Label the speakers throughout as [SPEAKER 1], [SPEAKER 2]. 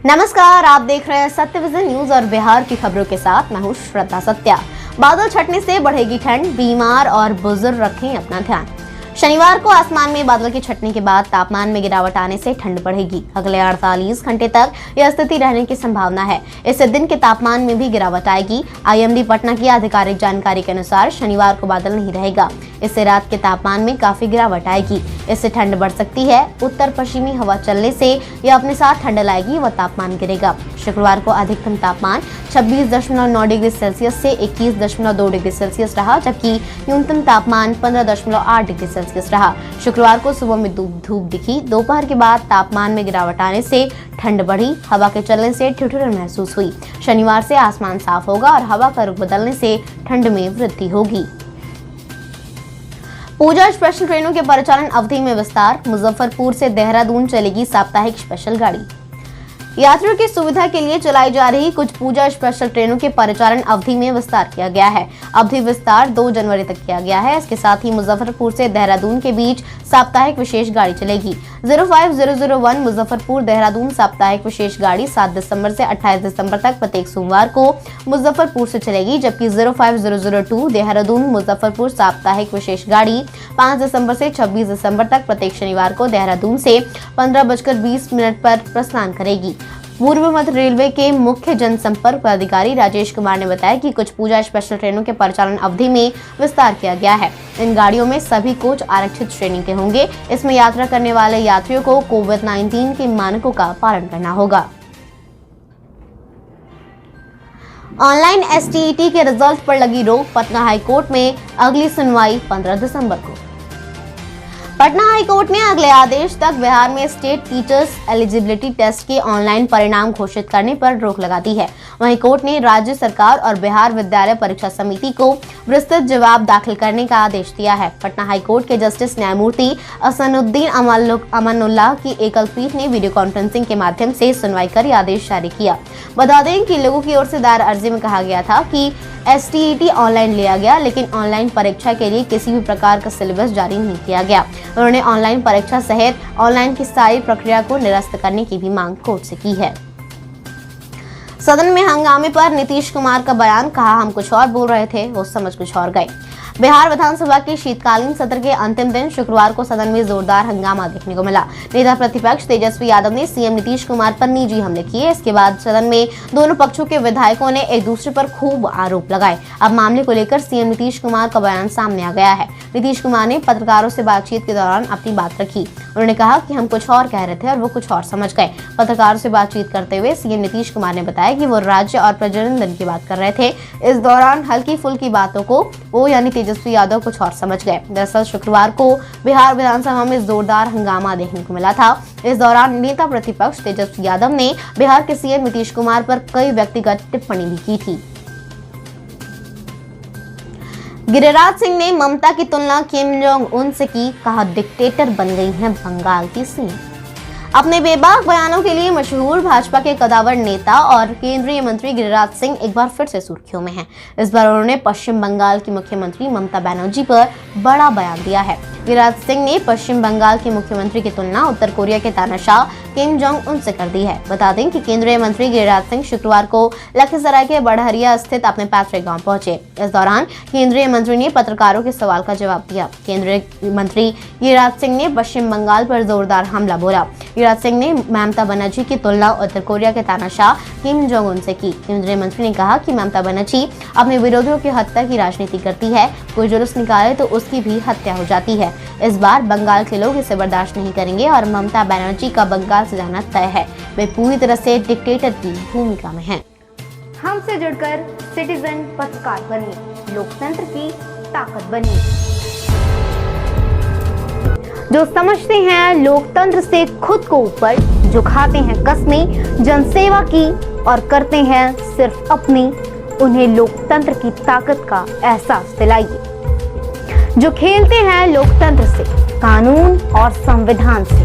[SPEAKER 1] नमस्कार, आप देख रहे हैं सत्य विजन न्यूज और बिहार की खबरों के साथ मैं हूं श्रद्धा सत्या। बादल छटने से बढ़ेगी ठंड, बीमार और बुजुर्ग रखें अपना ध्यान। शनिवार को आसमान में बादल के छटने के बाद तापमान में गिरावट आने से ठंड बढ़ेगी। अगले 48 घंटे तक यह स्थिति रहने की संभावना है। इससे दिन के तापमान में भी गिरावट आएगी। आईएमडी पटना की आधिकारिक जानकारी के अनुसार शनिवार को बादल नहीं रहेगा। इससे रात के तापमान में काफी गिरावट आएगी। इससे ठंड बढ़ सकती है। उत्तर पश्चिमी हवा चलने से यह अपने साथ ठंड लाएगी व तापमान गिरेगा। शुक्रवार को अधिकतम तापमान 26.9 डिग्री सेल्सियस से 21.2 डिग्री सेल्सियस रहा, जबकि न्यूनतम तापमान 15.8 डिग्री सेल्सियस रहा। शुक्रवार को सुबह में धूप दिखी। दोपहर के बाद तापमान में गिरावट आने से ठंड बढ़ी। हवा के चलने से ठिठुरन महसूस हुई। शनिवार से आसमान साफ होगा और हवा का रुख बदलने से ठंड में वृद्धि होगी। पूजा स्पेशल ट्रेनों के परिचालन अवधि में विस्तार। मुजफ्फरपुर से देहरादून चलेगी साप्ताहिक स्पेशल गाड़ी। यात्रियों की सुविधा के लिए चलाई जा रही कुछ पूजा स्पेशल ट्रेनों के परिचालन अवधि में विस्तार किया गया है। अवधि विस्तार 2 जनवरी तक किया गया है। इसके साथ ही मुजफ्फरपुर से देहरादून के बीच साप्ताहिक विशेष गाड़ी चलेगी। 05001 मुजफ्फरपुर देहरादून साप्ताहिक विशेष गाड़ी 7 दिसंबर से 28 दिसंबर तक प्रत्येक सोमवार को मुजफ्फरपुर से चलेगी, जबकि 05002 देहरादून मुजफ्फरपुर साप्ताहिक विशेष गाड़ी 5 दिसंबर से 26 दिसंबर तक प्रत्येक शनिवार को देहरादून से 15:20 पर प्रस्थान करेगी। पूर्व मध्य रेलवे के मुख्य जनसंपर्क पदाधिकारी राजेश कुमार ने बताया कि कुछ पूजा स्पेशल ट्रेनों के परिचालन अवधि में विस्तार किया गया है। इन गाड़ियों में सभी कोच आरक्षित श्रेणी के होंगे। इसमें यात्रा करने वाले यात्रियों को कोविड-19 के मानकों का पालन करना होगा। ऑनलाइन एसटीईटी के रिजल्ट पर लगी रोक। पटना हाईकोर्ट में अगली सुनवाई 15 दिसंबर को। पटना हाईकोर्ट ने अगले आदेश तक बिहार में स्टेट टीचर्स एलिजिबिलिटी टेस्ट के ऑनलाइन परिणाम घोषित करने पर रोक लगा दी है। वहीं कोर्ट ने राज्य सरकार और बिहार विद्यालय परीक्षा समिति को विस्तृत जवाब दाखिल करने का आदेश दिया है। पटना हाईकोर्ट के जस्टिस न्यायमूर्ति असनुद्दीन अमानुल्लाह की एकल पीठ ने वीडियो कॉन्फ्रेंसिंग के माध्यम से सुनवाई कर यह आदेश जारी किया। बता दें कि लोगों की ओर से दायर अर्जी में कहा गया था कि एसटीईटी ऑनलाइन लिया गया, लेकिन ऑनलाइन परीक्षा के लिए किसी भी प्रकार का सिलेबस जारी नहीं किया गया। उन्होंने ऑनलाइन परीक्षा सहित ऑनलाइन की सारी प्रक्रिया को निरस्त करने की भी मांग कोर्ट से की है। सदन में हंगामे पर नीतीश कुमार का बयान। कहा, हम कुछ और बोल रहे थे, वो समझ कुछ और गए। बिहार विधानसभा के शीतकालीन सत्र के अंतिम दिन शुक्रवार को सदन में जोरदार हंगामा देखने को मिला। नेता प्रतिपक्ष तेजस्वी यादव ने सीएम नीतीश कुमार पर निजी हमले किए। इसके बाद सदन में दोनों पक्षों के विधायकों ने एक दूसरे पर खूब आरोप लगाए। अब मामले को लेकर सीएम नीतीश कुमार का बयान सामने आ गया है। नीतीश कुमार ने पत्रकारों से बातचीत के दौरान अपनी बात रखी। उन्होंने कहा कि हम कुछ और कह रहे थे और वो कुछ और समझ गए। पत्रकारों से बातचीत करते हुए सीएम नीतीश कुमार ने बताया कि वो राज्य और प्रजनन दिन की बात कर रहे थे। इस दौरान हल्की फुल्की बातों को वो यानी तेजस्वी यादव कुछ और समझ गए। दरअसल शुक्रवार को बिहार विधानसभा में जोरदार हंगामा देखने को मिला था। इस दौरान नेता प्रतिपक्ष तेजस्वी यादव ने बिहार के सीएम नीतीश कुमार पर कई व्यक्तिगत टिप्पणी भी की थी। गिरिराज सिंह ने ममता की तुलना किम जोंग उन से की। कहा, डिक्टेटर बन गई हैं बंगाल की सीएम। अपने बेबाक बयानों के लिए मशहूर भाजपा के कदावर नेता और केंद्रीय मंत्री गिरिराज सिंह एक बार फिर से सुर्खियों में हैं। इस बार उन्होंने पश्चिम बंगाल की मुख्यमंत्री ममता बनर्जी पर बड़ा बयान दिया है। गिरिराज सिंह ने पश्चिम बंगाल के मुख्यमंत्री की तुलना उत्तर कोरिया के तानाशाह किम जोंग उन से कर दी है। बता दें कि केंद्रीय मंत्री गिरिराज सिंह शुक्रवार को लखीसराय के बड़हरिया स्थित अपने पैतृक गांव पहुंचे। इस दौरान केंद्रीय मंत्री ने पत्रकारों के सवाल का जवाब दिया। केंद्रीय मंत्री गिरिराज सिंह ने पश्चिम बंगाल पर जोरदार हमला बोला। गिरिराज सिंह ने ममता बनर्जी की तुलना उत्तर कोरिया के तानाशाह किम जोंग उन से की। केंद्रीय मंत्री ने कहा कि ममता बनर्जी अपने विरोधियों की हत्या की राजनीति करती है। कोई जुलूस निकाले तो उसकी भी हत्या हो जाती है। इस बार बंगाल के लोग इसे बर्दाश्त नहीं करेंगे और ममता बनर्जी का बंगाल से जाना तय है। वे पूरी तरह से डिक्टेटर की भूमिका में हैं।
[SPEAKER 2] हमसे जुड़कर सिटीजन पत्रकार बनिए, लोकतंत्र की ताकत बनिए। जो समझते हैं लोकतंत्र से खुद को ऊपर, जो खाते हैं कस्में जनसेवा की और करते हैं सिर्फ अपनी, उन्हें लोकतंत्र की ताकत का एहसास दिलाइए। जो खेलते हैं लोकतंत्र से, कानून और संविधान से,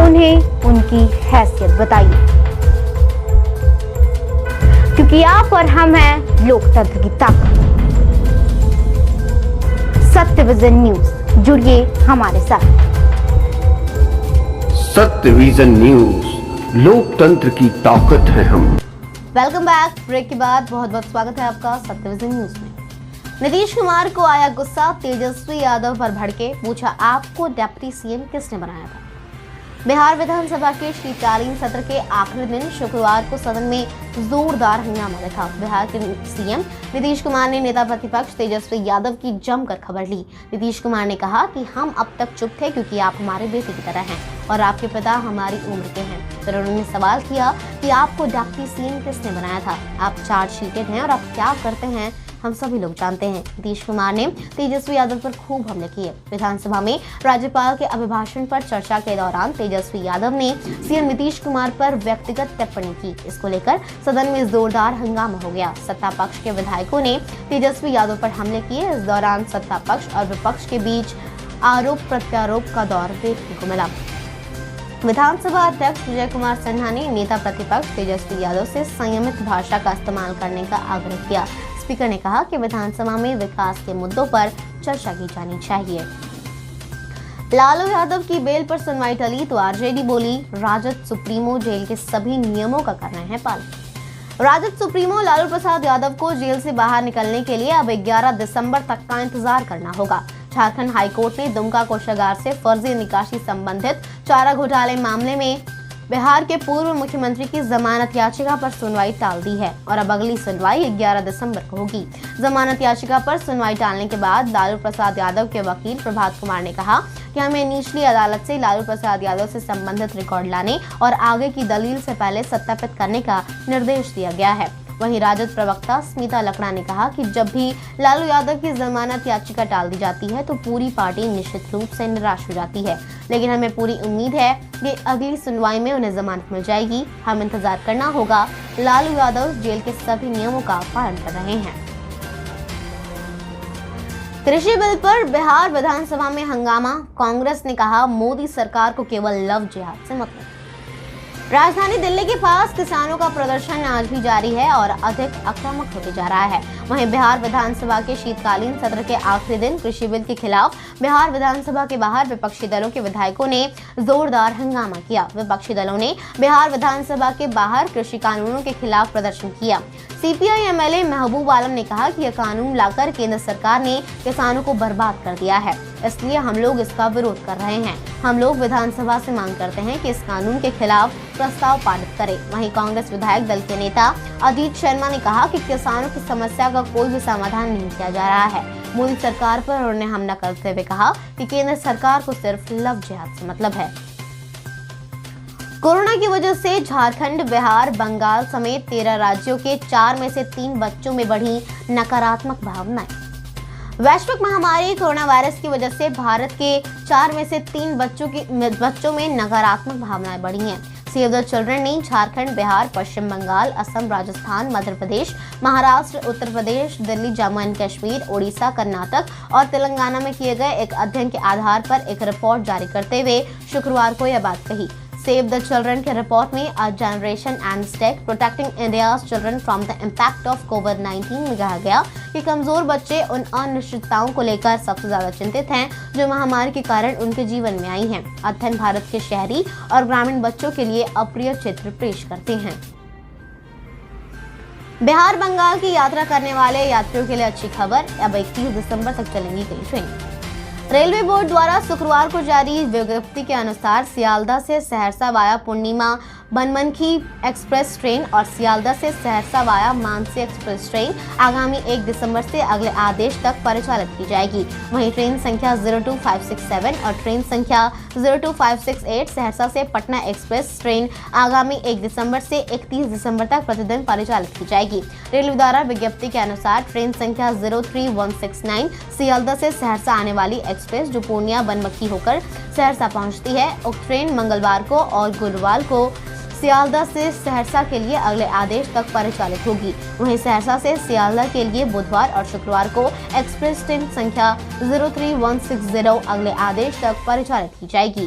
[SPEAKER 2] उन्हें उनकी हैसियत बताइए, क्योंकि आप और हम हैं लोकतंत्र की ताकत। सत्य विजन न्यूज, जुड़िए हमारे साथ।
[SPEAKER 3] सत्य विजन न्यूज लोकतंत्र की ताकत है हम।
[SPEAKER 1] Welcome back. ब्रेक के बाद बहुत बहुत स्वागत है आपका सत्यविजन न्यूज में। नीतीश कुमार को आया गुस्सा, तेजस्वी यादव पर भड़के, पूछा आपको डिप्टी सीएम किसने बनाया था। बिहार विधानसभा के शीतकालीन सत्र के आखिरी दिन शुक्रवार को सदन में जोरदार हंगामा देखा। बिहार के सीएम नीतीश कुमार ने नेता प्रतिपक्ष तेजस्वी यादव की जमकर खबर ली। नीतीश कुमार ने कहा कि हम अब तक चुप थे क्योंकि आप हमारे बेटे की तरह हैं और आपके पिता हमारी उम्र के हैं। फिर उन्होंने सवाल किया कि आपको डिप्टी सीएम किसने बनाया था। आप चार्जशीटेड हैं और आप क्या करते हैं हम सभी लोग जानते हैं। नीतीश कुमार ने तेजस्वी यादव पर खूब हमले किए। विधानसभा में राज्यपाल के अभिभाषण पर चर्चा के दौरान तेजस्वी यादव ने सीएम नीतीश कुमार पर व्यक्तिगत टिप्पणी की। इसको लेकर सदन में जोरदार हंगामा हो गया। सत्ता पक्ष के विधायकों ने तेजस्वी यादव पर हमले किए। इस दौरान सत्ता पक्ष और विपक्ष के बीच आरोप प्रत्यारोप का दौर देखने को मिला। विधानसभा अध्यक्ष विजय कुमार सिन्हा ने नेता प्रतिपक्ष तेजस्वी यादव से संयमित भाषा का इस्तेमाल करने का आग्रह किया। स्पीकर ने कहा कि विधानसभा में विकास के मुद्दों पर चर्चा की जानी चाहिए। लालू यादव की बेल पर सुनवाई टली तो आरजेडी बोली राजद सुप्रीमो जेल के सभी नियमों का कर रहे हैं पालन। राजद सुप्रीमो लालू प्रसाद यादव को जेल से बाहर निकलने के लिए अब 11 दिसंबर तक का इंतजार करना होगा। झारखंड हाईकोर्ट ने दुमका कोषागार से फर्जी निकासी संबंधित चारा घोटाले मामले में बिहार के पूर्व मुख्यमंत्री की जमानत याचिका पर सुनवाई टाल दी है और अब अगली सुनवाई 11 दिसंबर को होगी। जमानत याचिका पर सुनवाई टालने के बाद लालू प्रसाद यादव के वकील प्रभात कुमार ने कहा कि हमें निचली अदालत से लालू प्रसाद यादव से संबंधित रिकॉर्ड लाने और आगे की दलील से पहले सत्यापित करने का निर्देश दिया गया है। वहीं राजद प्रवक्ता स्मिता लकड़ा ने कहा कि जब भी लालू यादव की जमानत याचिका टाल दी जाती है तो पूरी पार्टी निश्चित रूप से निराश हो जाती है, लेकिन हमें पूरी उम्मीद है कि अगली सुनवाई में उन्हें जमानत मिल जाएगी। हम इंतजार करना होगा। लालू यादव जेल के सभी नियमों का पालन कर रहे हैं। कृषि बिल पर बिहार विधानसभा में हंगामा, कांग्रेस ने कहा मोदी सरकार को केवल लव जिहाद से मतलब। राजधानी दिल्ली के पास किसानों का प्रदर्शन आज भी जारी है और अधिक आक्रामक होते जा रहा है। वहीं बिहार विधानसभा के शीतकालीन सत्र के आखिरी दिन कृषि बिल के खिलाफ बिहार विधानसभा के बाहर विपक्षी दलों के विधायकों ने जोरदार हंगामा किया। विपक्षी दलों ने बिहार विधानसभा के बाहर कृषि कानूनों के खिलाफ प्रदर्शन किया। सीपीआई एमएलए महबूब आलम ने कहा कि यह कानून लाकर केंद्र सरकार ने किसानों को बर्बाद कर दिया है, इसलिए हम लोग इसका विरोध कर रहे हैं। हम लोग विधानसभा से मांग करते हैं कि इस कानून के खिलाफ प्रस्ताव पारित करें। वहीं कांग्रेस विधायक दल के नेता अजीत शर्मा ने कहा कि किसानों की समस्या का कोई भी समाधान नहीं किया जा रहा है। मोदी सरकार पर उन्होंने हमला करते हुए कहा कि केंद्र सरकार को सिर्फ लव जिहाद से मतलब है। कोरोना की वजह से झारखंड, बिहार, बंगाल समेत 13 राज्यों के 4 में से 3 बच्चों में बढ़ी नकारात्मक भावनाएं। वैश्विक महामारी कोरोना वायरस की वजह से भारत के 4 में से 3 बच्चों में नकारात्मक भावनाएं बढ़ी हैं। सेव द चिल्ड्रन ने झारखंड, बिहार, पश्चिम बंगाल, असम, राजस्थान, मध्य प्रदेश, महाराष्ट्र, उत्तर प्रदेश, दिल्ली, जम्मू एंड कश्मीर, ओडिशा, कर्नाटक और तेलंगाना में किए गए एक अध्ययन के आधार पर एक रिपोर्ट जारी करते हुए शुक्रवार को यह बात कही। सेव द चिल्ड्रन के रिपोर्ट में a generation and stake protecting India's children from the impact of कोविड-19 में कहा गया कि कमजोर बच्चे उन अनिश्चितताओं को लेकर सबसे ज्यादा चिंतित हैं जो महामारी के कारण उनके जीवन में आई हैं। अध्ययन भारत के शहरी और ग्रामीण बच्चों के लिए अप्रिय चित्र पेश करते हैं। बिहार, बंगाल की यात्रा करने वाले यात्रियों के लिए अच्छी खबर, अब 31 दिसंबर तक चलेंगी कई ट्रेन। रेलवे बोर्ड द्वारा शुक्रवार को जारी विज्ञप्ति के अनुसार सियालदह से सहरसा वाया पूर्णिमा बनमनखी एक्सप्रेस ट्रेन और सियालदह से Saharsa via Mansi express train आगामी 1 दिसंबर से अगले आदेश तक परिचालित की जाएगी। वहीं ट्रेन संख्या 02567 और ट्रेन संख्या 02568 सहरसा से पटना एक्सप्रेस ट्रेन आगामी 1 दिसंबर से 31 दिसंबर तक प्रतिदिन परिचालित की जाएगी। रेलवे द्वारा विज्ञप्ति के अनुसार ट्रेन संख्या 03169 सियालदह से सहरसा आने वाली एक्सप्रेस जो पूर्णिया बनमनखी होकर सहरसा पहुंचती है, उक्त ट्रेन मंगलवार को और गुरुवार को सियालदह से सहरसा के लिए अगले आदेश तक परिचालित होगी। वहीं सहरसा से सियालदह के लिए बुधवार और शुक्रवार को एक्सप्रेस ट्रेन संख्या 03160 अगले आदेश तक परिचालित की जाएगी।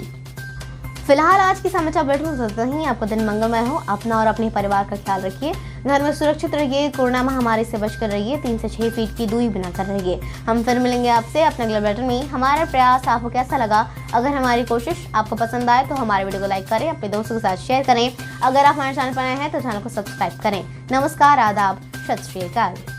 [SPEAKER 1] फिलहाल आज की समाचार बुलेटिन में इतना ही। आपका दिन मंगलमय हो। अपना और अपने परिवार का ख्याल रखिए, घर में सुरक्षित रहिए, कोरोना महामारी से बचकर रहिए, 3 से 6 फीट की दूरी बनाकर रहिए। हम फिर मिलेंगे आपसे अपने अगले बुलेटिन में। हमारा प्रयास आपको कैसा लगा? अगर हमारी कोशिश आपको पसंद आए तो हमारे वीडियो को लाइक करें, अपने दोस्तों के साथ शेयर करें। अगर आप हमारे चैनल पर नए हैं तो चैनल को सब्सक्राइब करें। नमस्कार, आदाब, सत श्री अकाल।